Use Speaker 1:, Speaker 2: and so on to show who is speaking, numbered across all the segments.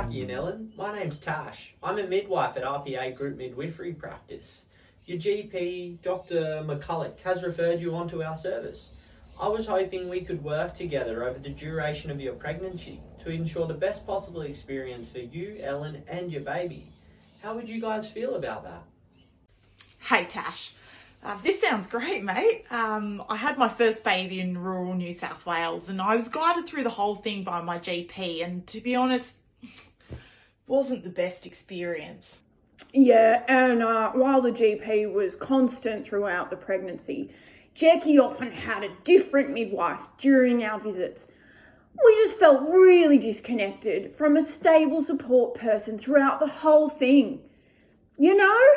Speaker 1: Jackie and Ellen. My name's Tash. I'm a midwife at RPA Group Midwifery Practice. Your GP, Dr. McCulloch, has referred you onto our service. I was hoping we could work together over the duration of your pregnancy to ensure the best possible experience for you, Ellen, and your baby. How would you guys feel about that?
Speaker 2: Hey Tash, this sounds great, mate. I had my first baby in rural New South Wales and I was guided through the whole thing by my GP, and to be honest, wasn't the best experience.
Speaker 3: Yeah, and while the GP was constant throughout the pregnancy, Jackie often had a different midwife during our visits. We just felt really disconnected from a stable support person throughout the whole thing. You know?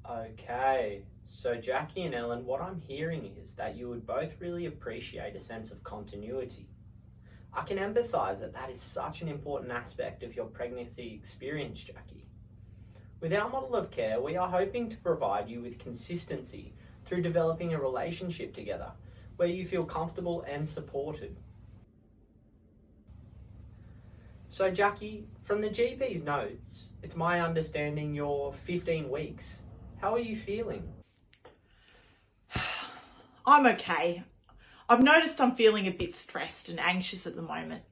Speaker 1: Okay, so Jackie and Ellen, what I'm hearing is that you would both really appreciate a sense of continuity. I can empathise that is such an important aspect of your pregnancy experience, Jackie. With our model of care, we are hoping to provide you with consistency through developing a relationship together where you feel comfortable and supported. So Jackie, from the GP's notes, it's my understanding you're 15 weeks. How are you feeling?
Speaker 2: I'm okay. I've noticed I'm feeling a bit stressed and anxious at the moment.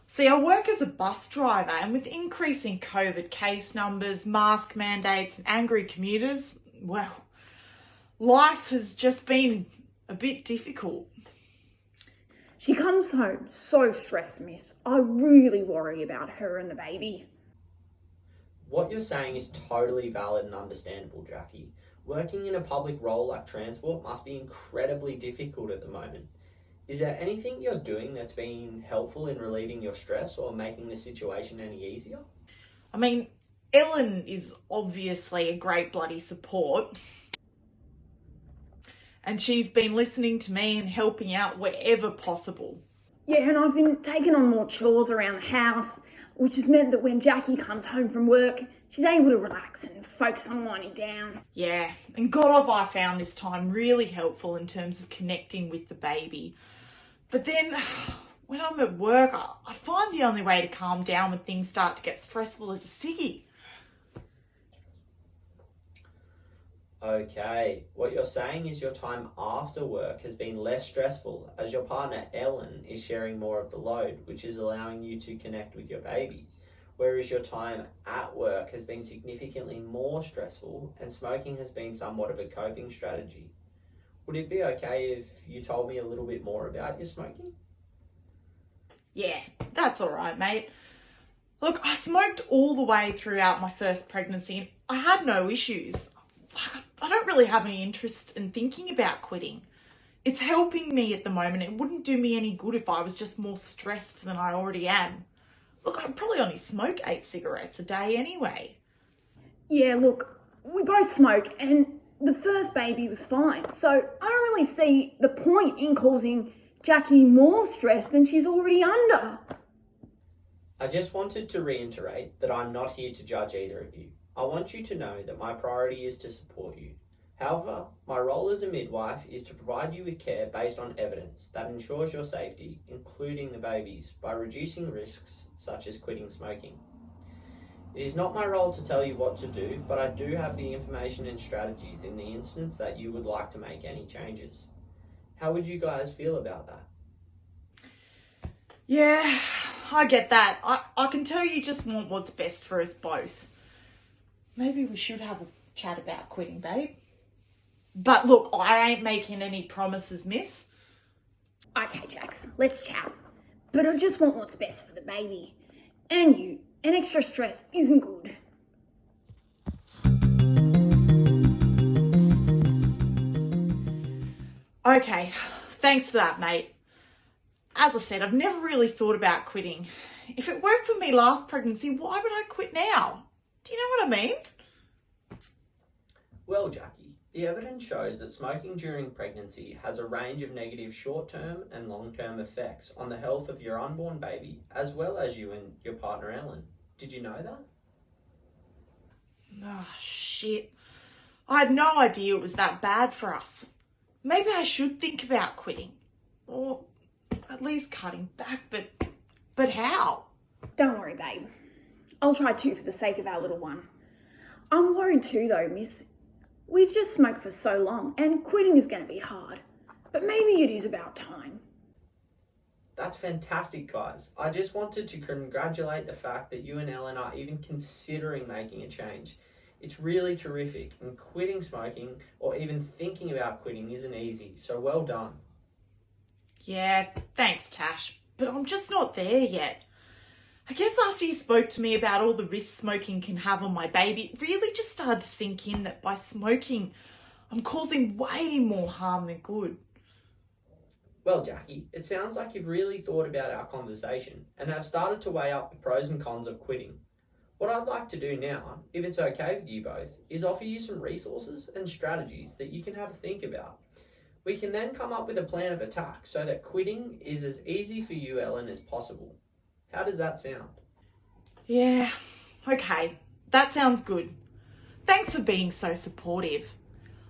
Speaker 2: See, I work as a bus driver, and with increasing COVID case numbers, mask mandates and angry commuters, well, life has just been a bit difficult.
Speaker 3: She comes home so stressed, miss. I really worry about her and the baby.
Speaker 1: What you're saying is totally valid and understandable, Jackie. Working in a public role like transport must be incredibly difficult at the moment. Is there anything you're doing that's been helpful in relieving your stress or making the situation any easier?
Speaker 2: I mean, Ellen is obviously a great bloody support. And she's been listening to me and helping out wherever possible.
Speaker 3: Yeah, and I've been taking on more chores around the house, which has meant that when Jackie comes home from work, she's able to relax and focus on winding down.
Speaker 2: Yeah, and God have I found this time really helpful in terms of connecting with the baby. But then, when I'm at work, I find the only way to calm down when things start to get stressful is a ciggy.
Speaker 1: Okay, what you're saying is your time after work has been less stressful as your partner Ellen is sharing more of the load, which is allowing you to connect with your baby. Whereas your time at work has been significantly more stressful and smoking has been somewhat of a coping strategy. Would it be okay if you told me a little bit more about your smoking?
Speaker 2: Yeah, that's all right, mate. Look, I smoked all the way throughout my first pregnancy and I had no issues. I don't really have any interest in thinking about quitting. It's helping me at the moment. It wouldn't do me any good if I was just more stressed than I already am. Look, I probably only smoke 8 cigarettes a day anyway.
Speaker 3: Yeah, look, we both smoke and the first baby was fine, so I don't really see the point in causing Jackie more stress than she's already under.
Speaker 1: I just wanted to reiterate that I'm not here to judge either of you. I want you to know that my priority is to support you. However, my role as a midwife is to provide you with care based on evidence that ensures your safety, including the baby's, by reducing risks such as quitting smoking. It is not my role to tell you what to do, but I do have the information and strategies in the instance that you would like to make any changes. How would you guys feel about that?
Speaker 2: Yeah, I get that. I can tell you just want what's best for us both. Maybe we should have a chat about quitting, babe. But look, I ain't making any promises, miss.
Speaker 3: Okay, Jax, let's chat. But I just want what's best for the baby. And you. And extra stress isn't good.
Speaker 2: Okay, thanks for that, mate. As I said, I've never really thought about quitting. If it worked for me last pregnancy, why would I quit now? Do you know what I mean?
Speaker 1: Well, Jackie, the evidence shows that smoking during pregnancy has a range of negative short-term and long-term effects on the health of your unborn baby, as well as you and your partner Ellen. Did you know that?
Speaker 2: Oh, shit. I had no idea it was that bad for us. Maybe I should think about quitting. Or at least cutting back, but But how?
Speaker 3: Don't worry, babe. I'll try too for the sake of our little one. I'm worried too, though, miss. We've just smoked for so long, and quitting is going to be hard. But maybe it is about time.
Speaker 1: That's fantastic, guys. I just wanted to congratulate the fact that you and Ellen are even considering making a change. It's really terrific, and quitting smoking or even thinking about quitting isn't easy, so well done.
Speaker 2: Yeah, thanks, Tash, but I'm just not there yet. I guess after you spoke to me about all the risks smoking can have on my baby, it really just started to sink in that by smoking, I'm causing way more harm than good.
Speaker 1: Well, Jackie, it sounds like you've really thought about our conversation and have started to weigh up the pros and cons of quitting. What I'd like to do now, if it's okay with you both, is offer you some resources and strategies that you can have a think about. We can then come up with a plan of attack so that quitting is as easy for you, Ellen, as possible. How does that sound?
Speaker 2: Yeah, okay, that sounds good. Thanks for being so supportive.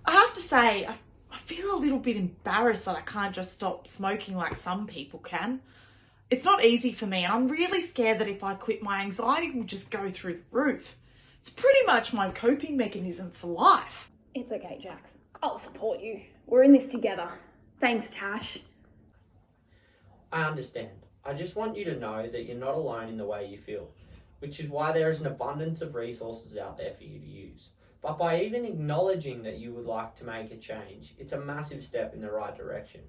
Speaker 2: I have to say, I feel a little bit embarrassed that I can't just stop smoking like some people can. It's not easy for me, and I'm really scared that if I quit, my anxiety will just go through the roof. It's pretty much my coping mechanism for life.
Speaker 3: It's okay, Jax. I'll support you. We're in this together. Thanks, Tash.
Speaker 1: I understand. I just want you to know that you're not alone in the way you feel, which is why there is an abundance of resources out there for you to use. But by even acknowledging that you would like to make a change, it's a massive step in the right direction.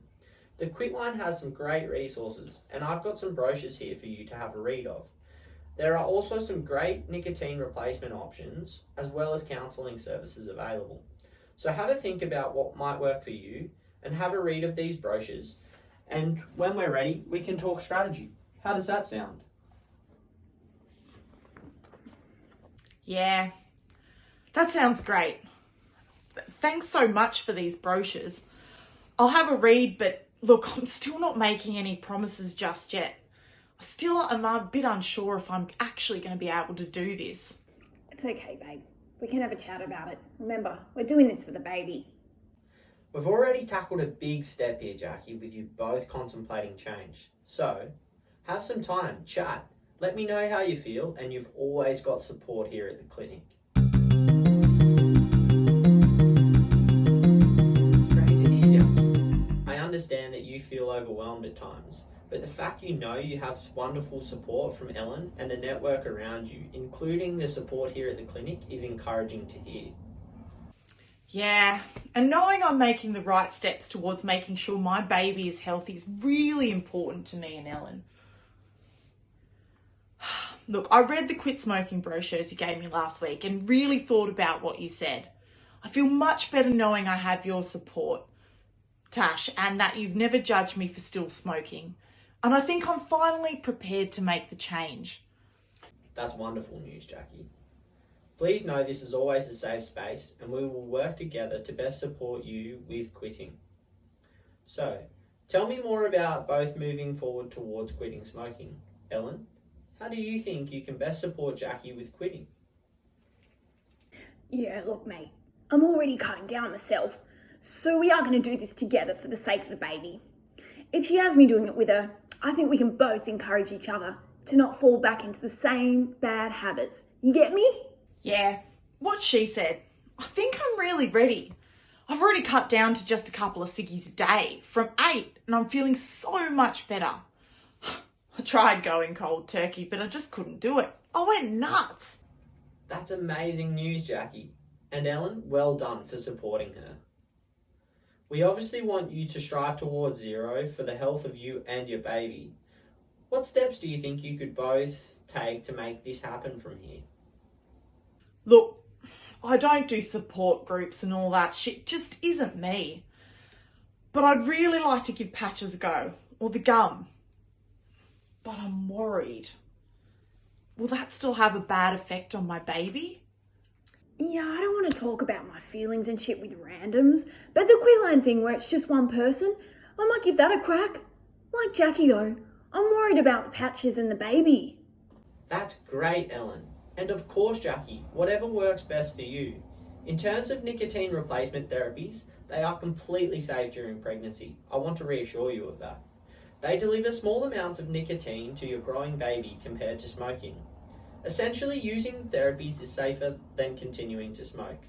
Speaker 1: The Quitline has some great resources, and I've got some brochures here for you to have a read of. There are also some great nicotine replacement options, as well as counselling services available. So have a think about what might work for you, and have a read of these brochures, and when we're ready, we can talk strategy. How does that sound?
Speaker 2: Yeah, that sounds great. Thanks so much for these brochures. I'll have a read, but look, I'm still not making any promises just yet. I still am a bit unsure if I'm actually going to be able to do this.
Speaker 3: It's okay, babe. We can have a chat about it. Remember, we're doing this for the baby.
Speaker 1: We've already tackled a big step here, Jackie, with you both contemplating change. So, have some time, chat. Let me know how you feel, and you've always got support here at the clinic. It's great to hear, Jackie. I understand that you feel overwhelmed at times, but the fact you know you have wonderful support from Ellen and a network around you, including the support here at the clinic, is encouraging to hear.
Speaker 2: Yeah, and knowing I'm making the right steps towards making sure my baby is healthy is really important to me and Ellen. Look, I read the quit smoking brochures you gave me last week and really thought about what you said. I feel much better knowing I have your support, Tash, and that you've never judged me for still smoking. And I think I'm finally prepared to make the change.
Speaker 1: That's wonderful news, Jackie. Please know this is always a safe space, and we will work together to best support you with quitting. So, tell me more about both moving forward towards quitting smoking. Ellen, how do you think you can best support Jackie with quitting?
Speaker 3: Yeah, look, mate. I'm already cutting down myself, so we are going to do this together for the sake of the baby. If she has me doing it with her, I think we can both encourage each other to not fall back into the same bad habits. You get me?
Speaker 2: Yeah, what she said. I think I'm really ready. I've already cut down to just a couple of ciggies a day from 8, and I'm feeling so much better. I tried going cold turkey, but I just couldn't do it. I went nuts.
Speaker 1: That's amazing news, Jackie. And Ellen, well done for supporting her. We obviously want you to strive towards zero for the health of you and your baby. What steps do you think you could both take to make this happen from here?
Speaker 2: Look, I don't do support groups and all that shit. Just isn't me. But I'd really like to give patches a go, or the gum. But I'm worried. Will that still have a bad effect on my baby?
Speaker 3: Yeah, I don't want to talk about my feelings and shit with randoms, but the Quitline thing where it's just one person, I might give that a crack. Like Jackie though, I'm worried about the patches and the baby.
Speaker 1: That's great, Ellen. And of course, Jackie, whatever works best for you. In terms of nicotine replacement therapies, they are completely safe during pregnancy. I want to reassure you of that. They deliver small amounts of nicotine to your growing baby compared to smoking. Essentially, using therapies is safer than continuing to smoke.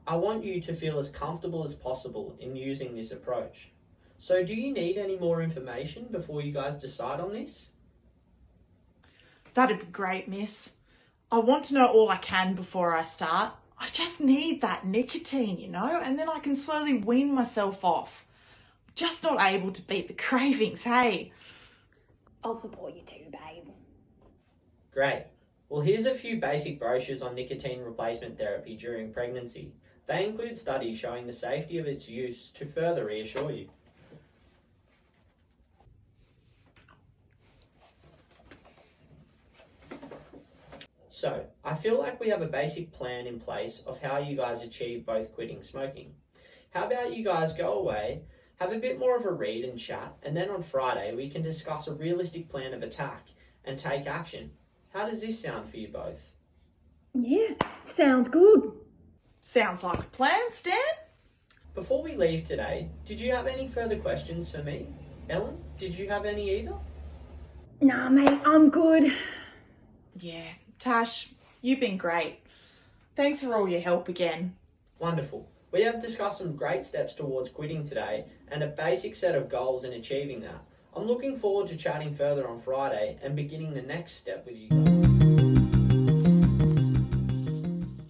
Speaker 1: I want you to feel as comfortable as possible in using this approach. So, do you need any more information before you guys decide on this?
Speaker 2: That'd be great, miss. I want to know all I can before I start. I just need that nicotine, and then I can slowly wean myself off. Just not able to beat the cravings, hey?
Speaker 3: I'll support you too, babe.
Speaker 1: Great. Well, here's a few basic brochures on nicotine replacement therapy during pregnancy. They include studies showing the safety of its use to further reassure you. So, I feel like we have a basic plan in place of how you guys achieve both quitting smoking. How about you guys go away, have a bit more of a read and chat, and then on Friday we can discuss a realistic plan of attack and take action. How does this sound for you both?
Speaker 3: Yeah, sounds good.
Speaker 2: Sounds like a plan, Stan.
Speaker 1: Before we leave today, did you have any further questions for me? Ellen, did you have any either?
Speaker 3: Nah, mate, I'm good.
Speaker 2: Yeah, Tash, you've been great. Thanks for all your help again.
Speaker 1: Wonderful. We have discussed some great steps towards quitting today and a basic set of goals in achieving that. I'm looking forward to chatting further on Friday and beginning the next step with you guys.